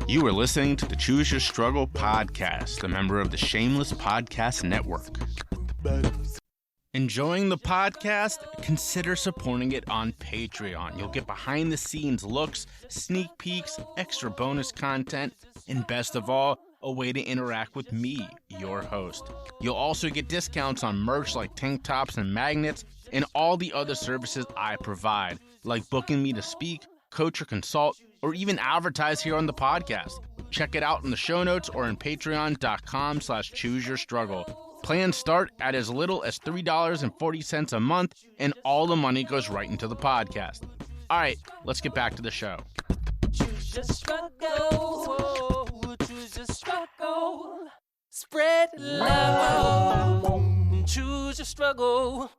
You are listening to the Choose Your Struggle podcast, a member of the Shameless Podcast Network. Enjoying the podcast? Consider supporting it on Patreon. You'll get behind-the-scenes looks, sneak peeks, extra bonus content, and best of all, a way to interact with me, your host. You'll also get discounts on merch like tank tops and magnets, and all the other services I provide, like booking me to speak, coach or consult, or even advertise here on the podcast. Check it out in the show notes or in patreon.com/chooseyourstruggle. Plans start at as little as $3.40 a month, and all the money goes right into the podcast. All right, let's get back to the show. Choose your struggle. Choose your struggle. Spread love. Choose your struggle.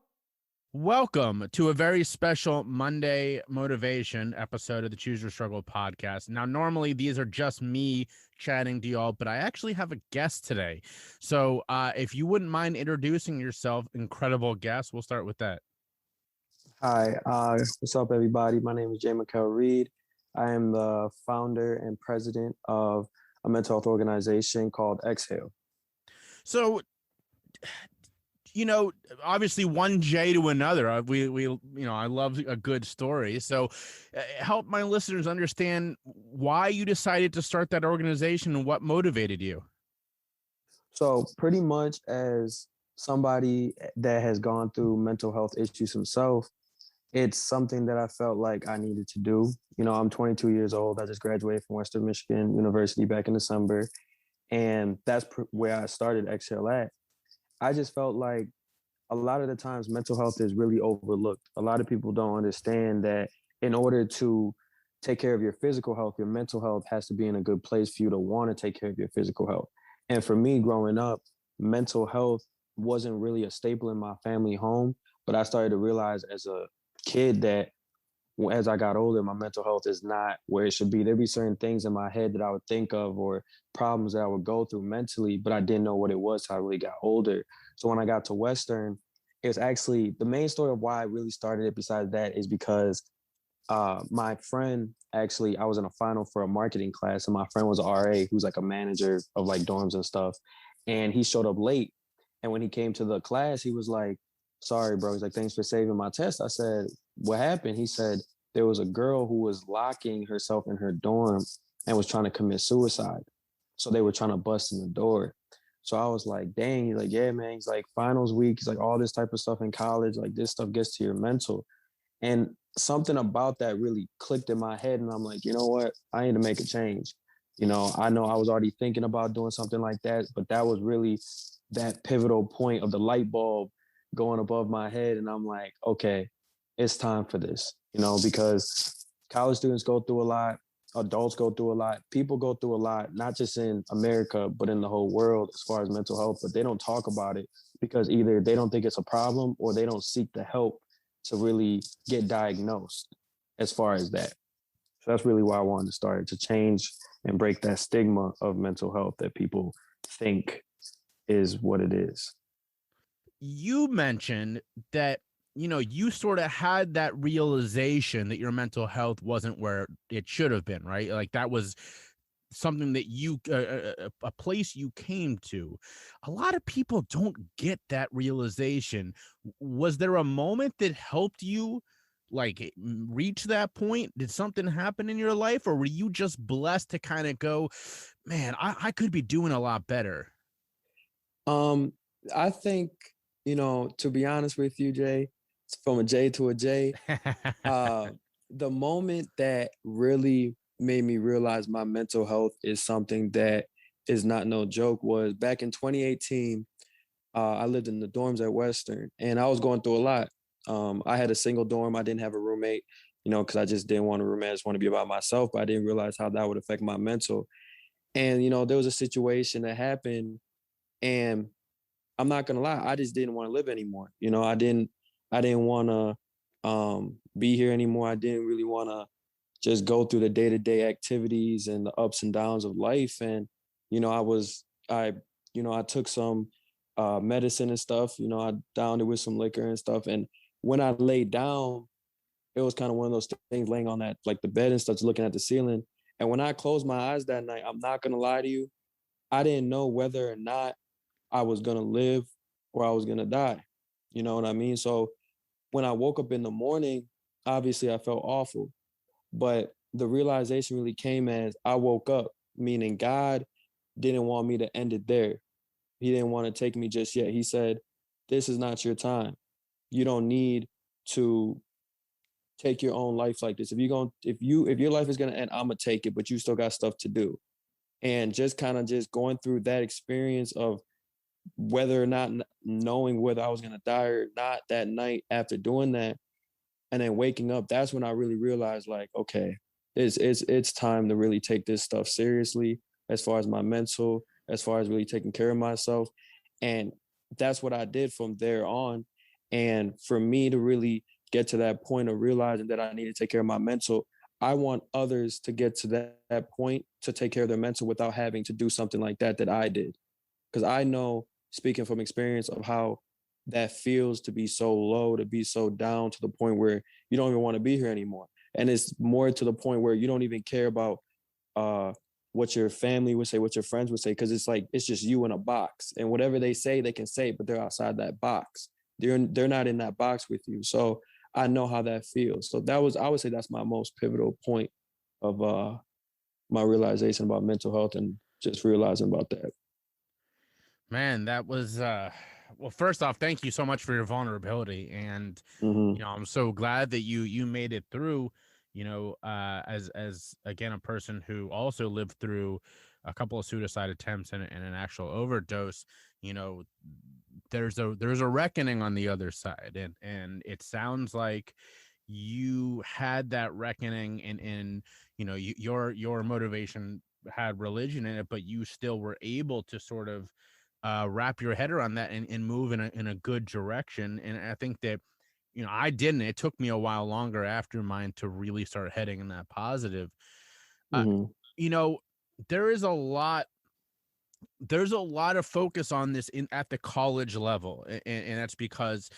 Welcome to a very special Monday motivation episode of the Choose Your Struggle podcast. Now, normally these are just me chatting to y'all, but I actually have a guest today. So if you wouldn't mind introducing yourself, incredible guest, we'll start with that. Hi, what's up, everybody? My name is Jae Mikkel Reid. I am the founder and president of a mental health organization called X-Hale. So, you know, obviously one J to another. I love a good story. So help my listeners understand why you decided to start that organization and what motivated you. So pretty much as somebody that has gone through mental health issues himself, it's something that I felt like I needed to do. You know, I'm 22 years old. I just graduated from Western Michigan University back in December. And that's where I started X-Hale at. I just felt like a lot of the times mental health is really overlooked. A lot of people don't understand that in order to take care of your physical health, your mental health has to be in a good place for you to want to take care of your physical health. And for me growing up, mental health wasn't really a staple in my family home, but I started to realize as a kid that as I got older, my mental health is not where it should be. There'd be certain things in my head that I would think of or problems that I would go through mentally, but I didn't know what it was till I really got older. So when I got to Western, it's actually the main story of why I really started it besides that is because my friend, actually, I was in a final for a marketing class and my friend was an RA who's like a manager of like dorms and stuff. And he showed up late. And when he came to the class, he was like, "Sorry, bro." He's like, "Thanks for saving my test." I said, "What happened?" He said, "There was a girl who was locking herself in her dorm and was trying to commit suicide. So they were trying to bust in the door." So I was like, dang. He's like, "Yeah, man." He's like, finals week. He's like, all this type of stuff in college, like this stuff gets to your mental. And something about that really clicked in my head. And I'm like, you know what? I need to make a change. You know I was already thinking about doing something like that, but that was really that pivotal point of the light bulb going above my head. And I'm like, okay, it's time for this, you know, because college students go through a lot, adults go through a lot, people go through a lot, not just in America, but in the whole world as far as mental health, but they don't talk about it because either they don't think it's a problem or they don't seek the help to really get diagnosed as far as that. So that's really why I wanted to start, to change and break that stigma of mental health that people think is what it is. You mentioned that, you know, you sort of had that realization that your mental health wasn't where it should have been, right? Like that was something that you, a place you came to. A lot of people don't get that realization. Was there a moment that helped you like reach that point? Did something happen in your life, or were you just blessed to kind of go, man, I could be doing a lot better? I think, you know, to be honest with you, Jay, from a J to a J, the moment that really made me realize my mental health is something that is not no joke was back in 2018. I lived in the dorms at Western and I was going through a lot. I had a single dorm. I didn't have a roommate, you know, because I just didn't want a roommate. I just want to be by myself, but I didn't realize how that would affect my mental. And, you know, there was a situation that happened and I'm not gonna lie, I just didn't want to live anymore. You know, I didn't want to be here anymore. I didn't really want to just go through the day-to-day activities and the ups and downs of life. And, you know, I took some medicine and stuff, you know, I downed it with some liquor and stuff. And when I laid down, it was kind of one of those things laying on that, like the bed and stuff, just looking at the ceiling. And when I closed my eyes that night, I'm not gonna lie to you, I didn't know whether or not I was gonna live or I was gonna die. You know what I mean? So when I woke up in the morning, obviously I felt awful. But the realization really came as I woke up, meaning God didn't want me to end it there. He didn't want to take me just yet. He said, "This is not your time. You don't need to take your own life like this. If your life is gonna end, I'm gonna take it, but you still got stuff to do." And just kind of just going through that experience of whether or not knowing whether I was gonna die or not that night after doing that, and then waking up, that's when I really realized, like, okay, it's time to really take this stuff seriously, as far as my mental, as far as really taking care of myself. And that's what I did from there on. And for me to really get to that point of realizing that I need to take care of my mental, I want others to get to that point to take care of their mental without having to do something like that I did. Because I know, speaking from experience, of how that feels to be so low, to be so down to the point where you don't even want to be here anymore. And it's more to the point where you don't even care about what your family would say, what your friends would say, because it's like it's just you in a box. And whatever they say, they can say, but they're outside that box. They're not in that box with you. So I know how that feels. So I would say that's my most pivotal point of my realization about mental health and just realizing about that. Man, that was well, first off, thank you so much for your vulnerability. And Mm-hmm. I'm so glad that you made it through, as again a person who also lived through a couple of suicide attempts and an actual overdose. you know there's a reckoning on the other side, and it sounds like you had that reckoning, and your motivation had religion in it, but you still were able to sort of wrap your head around that and move in a good direction. And I think that I didn't. It took me a while longer after mine to really start heading in that positive. uh, Mm-hmm. you know there is a lot there's a lot of focus on this at the college level, and that's because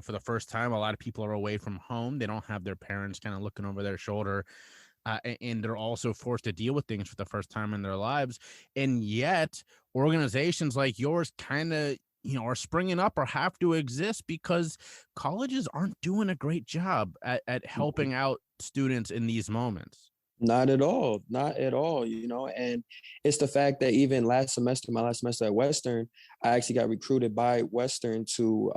for the first time a lot of people are away from home. They don't have their parents kind of looking over their shoulder, and they're also forced to deal with things for the first time in their lives. And yet organizations like yours kind of are springing up or have to exist because colleges aren't doing a great job at helping out students in these moments. Not at all. Not at all, And it's the fact that even my last semester at Western, I actually got recruited by Western to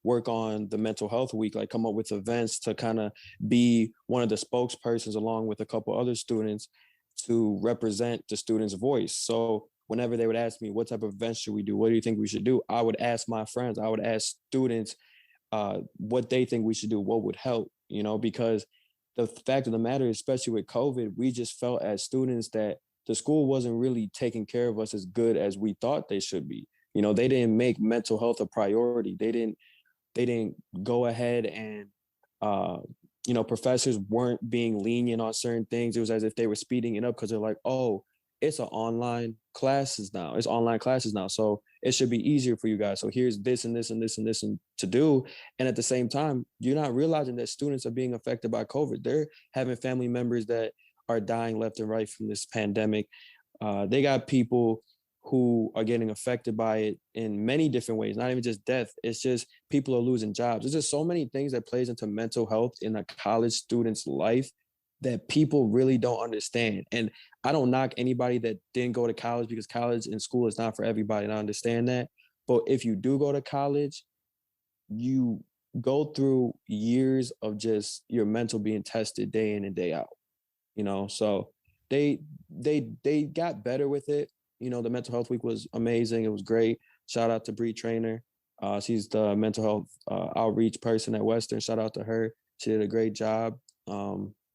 work on the mental health week, like come up with events to kind of be one of the spokespersons along with a couple other students to represent the students' voice. So whenever they would ask me, what type of events should we do? What do you think we should do? I would ask my friends, I would ask students what they think we should do, what would help, because the fact of the matter, especially with COVID, we just felt as students that the school wasn't really taking care of us as good as we thought they should be. They didn't make mental health a priority. They didn't go ahead and professors weren't being lenient on certain things. It was as if they were speeding it up because they're like, oh, it's online classes now. So it should be easier for you guys. So here's this and this and this and this and to do. And at the same time, you're not realizing that students are being affected by COVID. They're having family members that are dying left and right from this pandemic. They got people who are getting affected by it in many different ways, not even just death. It's just people are losing jobs. There's just so many things that plays into mental health in a college student's life that people really don't understand. And I don't knock anybody that didn't go to college, because college and school is not for everybody, and I understand that. But if you do go to college, you go through years of just your mental being tested day in and day out. So they got better with it. The mental health week was amazing. It was great. Shout out to Bree Trainer. She's the mental health outreach person at Western. Shout out to her. She did a great job.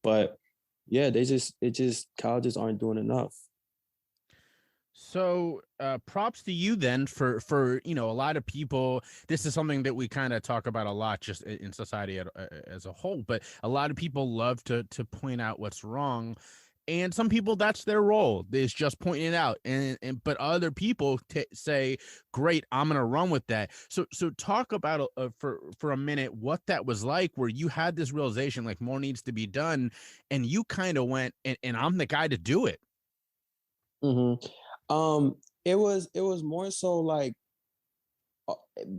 But yeah, colleges aren't doing enough. So props to you then for a lot of people. This is something that we kind of talk about a lot just in society as a whole, but a lot of people love to point out what's wrong. And some people, that's their role, is just pointing it out, and but other people say, great, I'm gonna run with that. So talk about for a minute what that was like, where you had this realization like more needs to be done, and you kind of went, and I'm the guy to do it. It was more so like,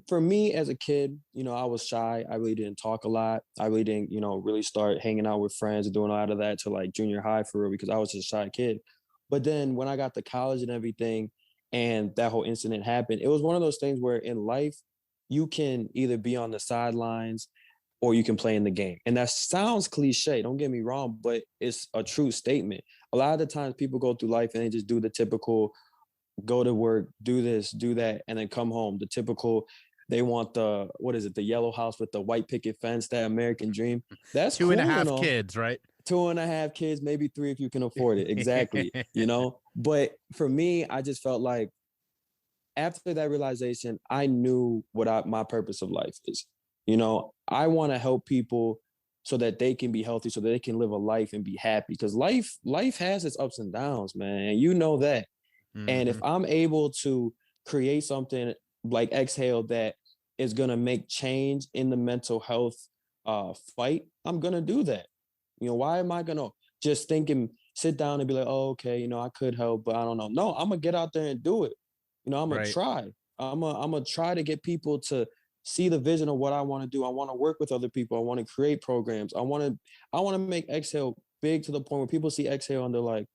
for me as a kid, I was shy. I really didn't talk a lot. I really didn't, really start hanging out with friends and doing a lot of that to like junior high for real, because I was a shy kid. But then when I got to college and everything, and that whole incident happened, it was one of those things where in life, you can either be on the sidelines or you can play in the game. And that sounds cliche, don't get me wrong, but it's a true statement. A lot of the times people go through life and they just do the typical go to work, do this, do that, and then come home. The typical, they want the, what is it, the yellow house with the white picket fence, that American dream. That's Two cool, and a half kids, right? 2.5 kids, maybe 3 if you can afford it. Exactly. But for me, I just felt like after that realization, I knew what my purpose of life is. I want to help people so that they can be healthy, so that they can live a life and be happy. Because life has its ups and downs, man. And you know that. And if I'm able to create something like X-Hale that is going to make change in the mental health fight, I'm going to do that. Why am I going to just sit down and be like, oh, okay, I could help, but I don't know. No, I'm going to get out there and do it. I'm going to try. I'm going to try to get people to see the vision of what I want to do. I want to work with other people. I want to create programs. I want to make X-Hale big to the point where people see X-Hale and they're like,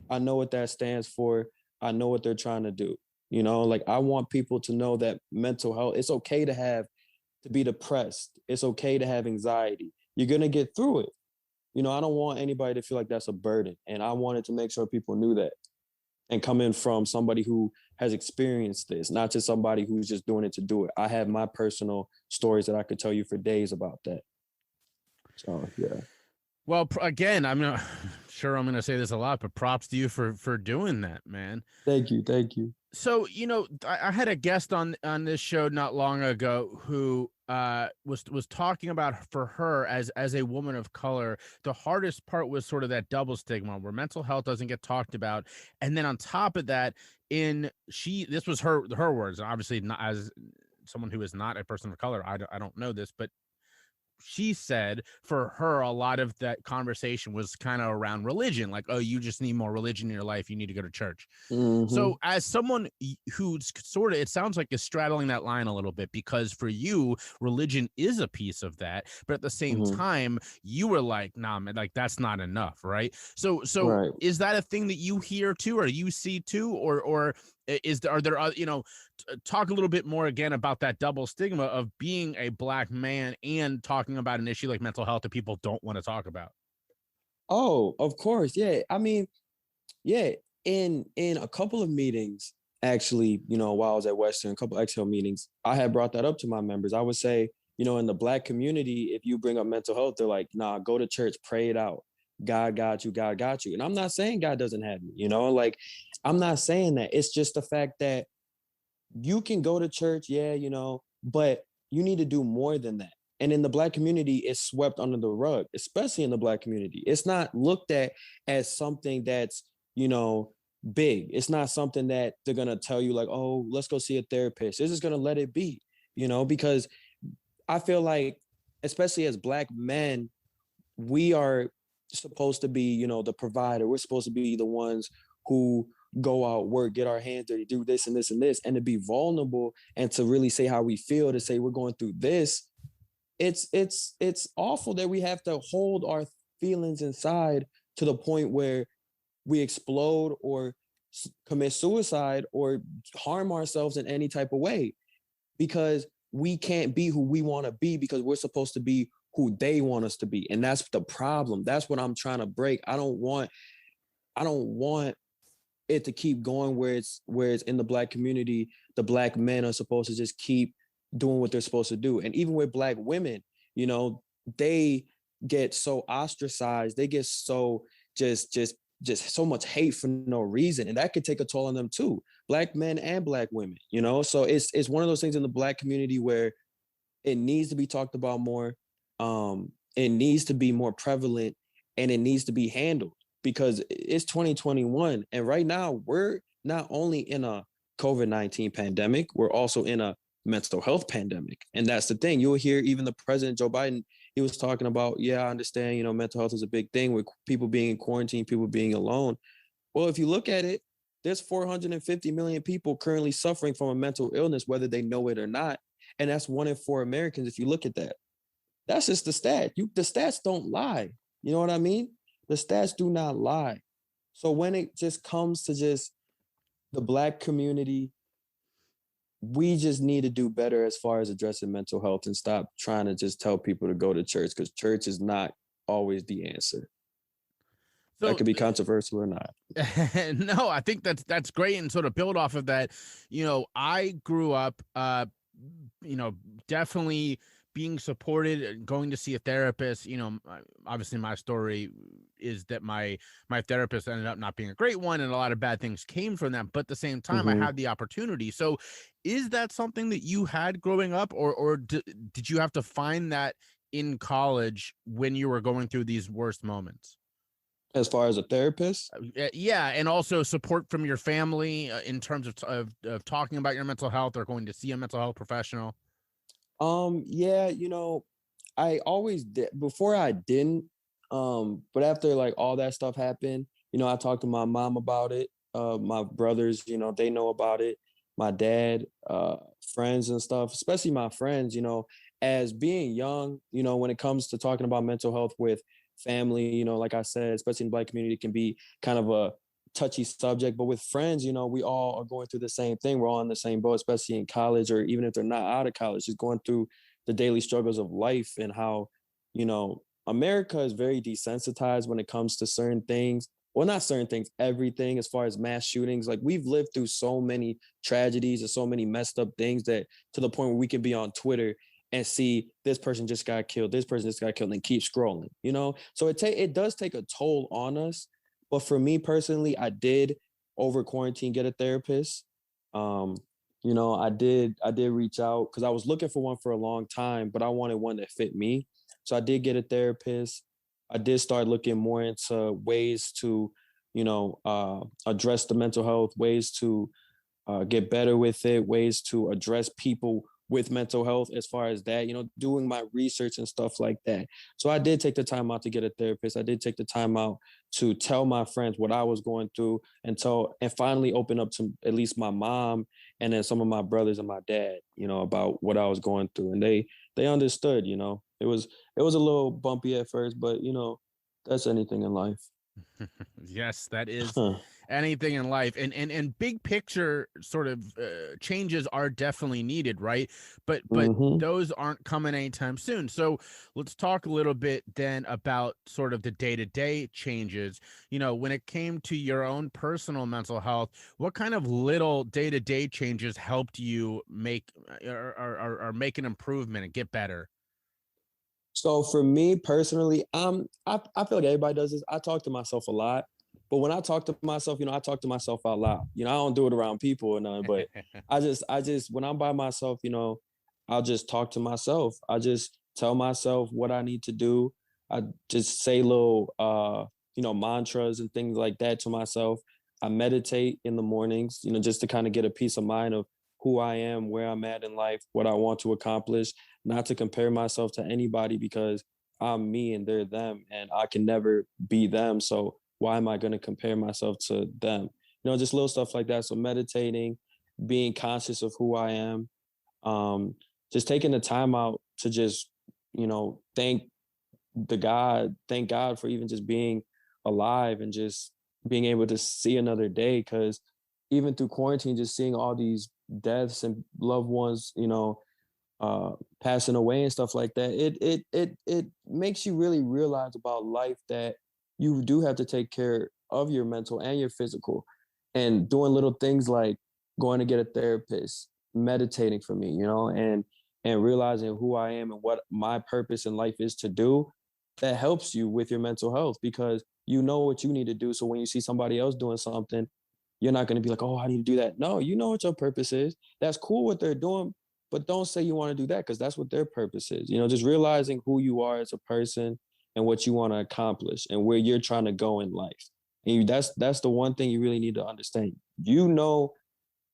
I know what that stands for. I know what they're trying to do. Like I want people to know that mental health, it's okay to be depressed. It's okay to have anxiety. You're going to get through it. I don't want anybody to feel like that's a burden. And I wanted to make sure people knew that, and coming from somebody who has experienced this, not just somebody who's just doing it to do it. I have my personal stories that I could tell you for days about that. So, yeah. Well, again, I'm not sure I'm going to say this a lot, but props to you for doing that, man. Thank you. So, I had a guest on this show not long ago who was talking about, for her as a woman of color, the hardest part was sort of that double stigma where mental health doesn't get talked about, and then on top of that, this was her words, and obviously not as someone who is not a person of color, I don't know this, but she said for her, a lot of that conversation was kind of around religion, like, oh, you just need more religion in your life, you need to go to church. So as someone who's sort of, it sounds like is straddling that line a little bit, because for you, religion is a piece of that, but at the same time, you were like, nah, man, like that's not enough, right? So right. Is that a thing that you hear too, or you see too, or are there talk a little bit more again about that double stigma of being a Black man and talking about an issue like mental health that people don't want to talk about? Oh, of course. Yeah. I mean, yeah, in a couple of meetings, actually, while I was at Western, a couple of X-Hale meetings, I had brought that up to my members. I would say, in the Black community, if you bring up mental health, they're like, nah, go to church, pray it out. God got you, God got you. And I'm not saying God doesn't have me, like, I'm not saying that. It's just the fact that you can go to church, yeah, but you need to do more than that. And in the Black community, it's swept under the rug, especially in the Black community. It's not looked at as something that's, big. It's not something that they're going to tell you like, oh, let's go see a therapist. They're just going to let it be, because I feel like, especially as Black men, we are supposed to be, the provider. We're supposed to be the ones who go out, work, get our hands dirty, do this and this and this, and to be vulnerable and to really say how we feel, to say we're going through this. It's awful that we have to hold our feelings inside to the point where we explode or commit suicide or harm ourselves in any type of way, because we can't be who we want to be, because we're supposed to be who they want us to be. And that's the problem. That's what I'm trying to break. I don't want it to keep going where it's in the Black community, the Black men are supposed to just keep doing what they're supposed to do. And even with Black women, they get so ostracized, they get so just so much hate for no reason. And that could take a toll on them too, Black men and Black women, So it's one of those things in the Black community where it needs to be talked about more. It needs to be more prevalent, and it needs to be handled. because it's 2021. And right now we're not only in a COVID-19 pandemic, we're also in a mental health pandemic. And that's the thing. You'll hear even the president, Joe Biden, he was talking about, yeah, I understand, you know, mental health is a big thing with people being in quarantine, people being alone. Well, if you look at it, there's 450 million people currently suffering from a mental illness, whether they know it or not. And that's 1 in 4 Americans. If you look at that, that's just the stat. The stats don't lie. You know what I mean? The stats do not lie. So when it just comes to just the Black community, we just need to do better as far as addressing mental health and stop trying to just tell people to go to church, because church is not always the answer. So, that could be controversial or not. No, I think that's great, and sort of build off of that. You know, I grew up, you know, definitely being supported, going to see a therapist. You know, obviously my story is that my therapist ended up not being a great one, and a lot of bad things came from that. But at the same time, I had the opportunity. So is that something that you had growing up, or did you have to find that in college when you were going through these worst moments? As far as a therapist? Yeah, and also support from your family in terms of talking about your mental health or going to see a mental health professional. Yeah, you know, I always did before. I didn't, but after like all that stuff happened, you know, I talked to my mom about it. My brothers, you know, they know about it. My dad, friends and stuff, especially my friends, you know, as being young, you know, when it comes to talking about mental health with family, you know, like I said, especially in the Black community, it can be kind of a touchy subject. But with friends, you know, we all are going through the same thing. We're all in the same boat, especially in college, or even if they're not out of college, just going through the daily struggles of life, and how, you know, America is very desensitized when it comes to certain things. Well, not certain things, everything, as far as mass shootings. Like, we've lived through so many tragedies and so many messed up things, that to the point where we can be on Twitter and see this person just got killed, this person just got killed, and keep scrolling, you know? So it does take a toll on us. But for me personally, I did over quarantine get a therapist. You know, I did reach out because I was looking for one for a long time, but I wanted one that fit me. So I did get a therapist. I did start looking more into ways to, you know, address the mental health, ways to get better with it, ways to address people with mental health, as far as that, you know, doing my research and stuff like that. So I did take the time out to get a therapist. I did take the time out to tell my friends what I was going through, and finally open up to at least my mom and then some of my brothers and my dad, you know, about what I was going through. And they understood, you know. It was a little bumpy at first, but you know, that's anything in life. Yes, that is anything in life, and big picture sort of changes are definitely needed, right? But those aren't coming anytime soon. So let's talk a little bit then about sort of the day-to-day changes. You know, when it came to your own personal mental health, what kind of little day-to-day changes helped you make or make an improvement and get better? So for me personally, I feel like everybody does this. I talk to myself a lot, but when I talk to myself, you know, I talk to myself out loud. You know, I don't do it around people or nothing, but I just when I'm by myself, you know, I'll just talk to myself. I just tell myself what I need to do. I just say little, you know, mantras and things like that to myself. I meditate in the mornings, you know, just to kind of get a peace of mind of who I am, where I'm at in life, what I want to accomplish, not to compare myself to anybody, because I'm me and they're them, and I can never be them. So why am I going to compare myself to them? You know, just little stuff like that. So meditating, being conscious of who I am, just taking the time out to just, you know, thank God for even just being alive and just being able to see another day. Because even through quarantine, just seeing all these deaths and loved ones, you know, passing away and stuff like that, it makes you really realize about life, that you do have to take care of your mental and your physical, and doing little things like going to get a therapist, meditating for me, you know, and realizing who I am and what my purpose in life is to do. That helps you with your mental health, because you know what you need to do. So when you see somebody else doing something, you're not going to be like, oh, I need to do that. No, you know what your purpose is. That's cool what they're doing, but don't say you want to do that, because that's what their purpose is. You know, just realizing who you are as a person and what you want to accomplish and where you're trying to go in life. And that's the one thing you really need to understand. You know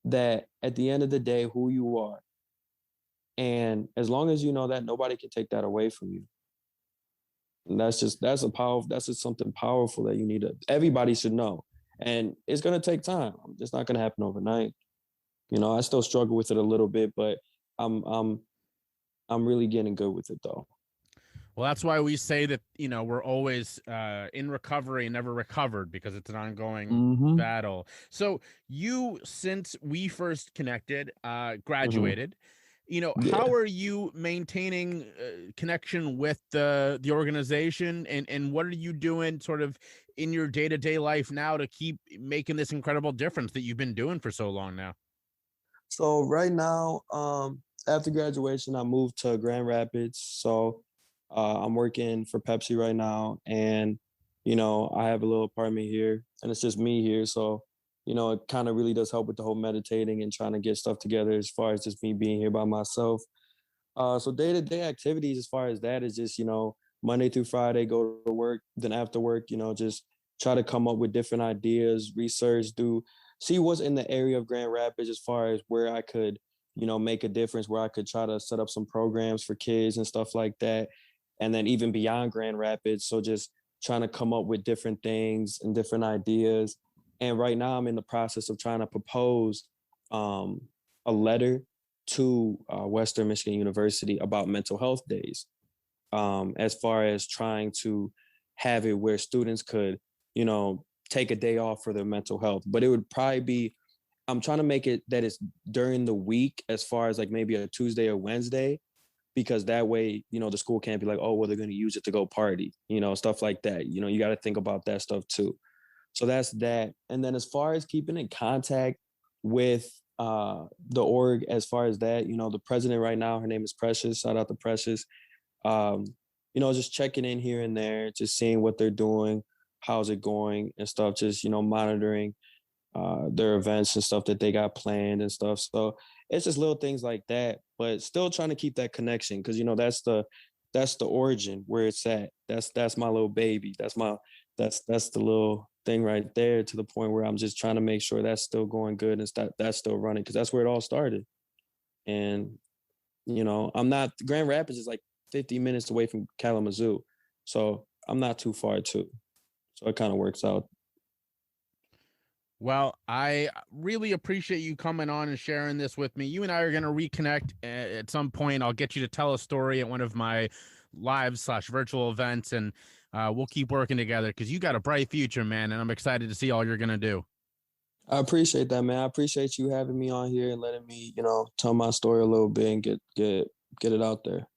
that at the end of the day, who you are. And as long as you know that, nobody can take that away from you. And that's just something powerful that everybody should know. And it's going to take time. It's not going to happen overnight. You know, I still struggle with it a little bit, but I'm really getting good with it though. Well, that's why we say that, we're always in recovery and never recovered, because it's an ongoing battle. So you, since we first connected, graduated, how are you maintaining connection with the organization, and what are you doing sort of in your day-to-day life now to keep making this incredible difference that you've been doing for so long now? So right now, after graduation, I moved to Grand Rapids. So I'm working for Pepsi right now, and I have a little apartment here, and it's just me here. So it kind of really does help with the whole meditating and trying to get stuff together as far as just me being here by myself. So day-to-day activities as far as that is just Monday through Friday, go to work, then after work, just try to come up with different ideas, research, see what's in the area of Grand Rapids as far as where I could make a difference, where I could try to set up some programs for kids and stuff like that. And then even beyond Grand Rapids. So just trying to come up with different things and different ideas. And right now I'm in the process of trying to propose a letter to Western Michigan University about mental health days, as far as trying to have it where students could, take a day off for their mental health. But it would probably I'm trying to make it that it's during the week, as far as like maybe a Tuesday or Wednesday, because that way, the school can't be like, oh, well, they're going to use it to go party, stuff like that. You got to think about that stuff too. So that's that. And then as far as keeping in contact with the org, as far as that, the president right now, her name is Precious. Shout out to Precious. Just checking in here and there, just seeing what they're doing, how's it going and stuff, just, monitoring their events and stuff that they got planned and stuff. So it's just little things like that, but still trying to keep that connection, because that's the origin where it's at. That's my little baby. That's the little thing right there, to the point where I'm just trying to make sure that's still going good and that's still running, because that's where it all started. And Grand Rapids is like 50 minutes away from Kalamazoo, so I'm not too far too. So it kind of works out. Well, I really appreciate you coming on and sharing this with me. You and I are going to reconnect at some point. I'll get you to tell a story at one of my live/virtual events, and we'll keep working together, because you got a bright future, man, and I'm excited to see all you're going to do. I appreciate that, man. I appreciate you having me on here and letting me, tell my story a little bit and get it out there.